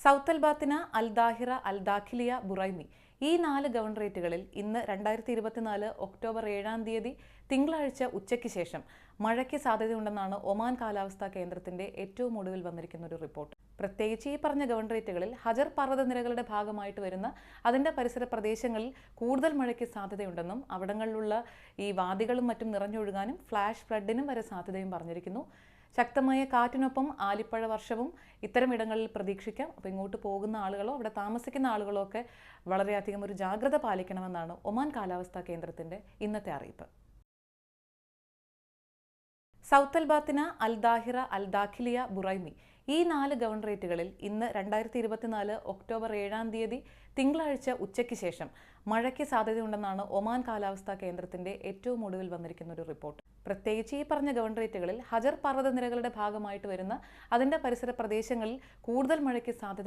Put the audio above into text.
South അൽബാത്തിന, അൽ Dhahira, അൽ Dakhiliya, Buraimi ഈ 4 ഗവർണറേറ്റുകളിൽ ഇന്ന് 2024 October 7-ാം തീയതി തിങ്കളാഴ്ച ഉച്ചയ്ക്ക് ശേഷം മഴയ്ക്ക് സാധ്യതയുണ്ടെന്നാണ് ഒമാൻ കാലാവസ്ഥാ കേന്ദ്രത്തിന്റെ ഏറ്റവും ഒടുവിൽ വന്നിരിക്കുന്ന ഒരു റിപ്പോർട്ട്. പ്രത്യേകിച്ച് ഈ പറഞ്ഞ ഗവർണറേറ്റുകളിൽ ഹജർ പർവ്വതനിരകളുടെ ഭാഗമായിട്ട് വരുന്ന അതിന്റെ പരിസര പ്രദേശങ്ങളിൽ കൂടുതൽ മഴയ്ക്ക് സാധ്യതയുണ്ടെന്നും അവിടങ്ങളിലുള്ള ഈ വാദികളും മറ്റും നിറഞ്ഞൊഴുകാനും ഫ്ലാഷ് ഫ്ലഡിനും വരെ സാധ്യതയും പറഞ്ഞിരിക്കുന്നു. ശക്തമായ കാറ്റിനൊപ്പം ആലിപ്പഴ വർഷവും ഇത്തരം ഇടങ്ങളിൽ പ്രതീക്ഷിക്കാം. അപ്പോൾ ഇങ്ങോട്ട് പോകുന്ന ആളുകളോ അവിടെ താമസിക്കുന്ന ആളുകളോ ഒക്കെ വളരെയധികം ഒരു ജാഗ്രത പാലിക്കണമെന്നാണ് ഒമാൻ കാലാവസ്ഥാ കേന്ദ്രത്തിന്റെ ഇന്നത്തെ അറിയിപ്പ്. സൗത്ത് അൽബാത്തിന, അൽ ദാഹിറ, അൽ ദാഖിലിയ, ബുറൈമി ഈ 4 ഗവർണറേറ്റുകളിൽ ഇന്ന് 2024 ഒക്ടോബർ 7-ാം തീയതി തിങ്കളാഴ്ച ഉച്ചയ്ക്ക് ശേഷം മഴയ്ക്ക് സാധ്യതയുണ്ടെന്നാണ് ഒമാൻ കാലാവസ്ഥാ കേന്ദ്രത്തിന്റെ ഏറ്റവും ഒടുവിൽ വന്നിരിക്കുന്ന ഒരു റിപ്പോർട്ട്. പ്രത്യേകിച്ച് ഈ പറഞ്ഞ ഗവർണറേറ്റുകളിൽ ഹജർ പർവ്വതനിരകളുടെ ഭാഗമായിട്ട് വരുന്ന അതിന്റെ പരിസര പ്രദേശങ്ങളിൽ കൂടുതൽ മഴയ്ക്ക് സാധ്യത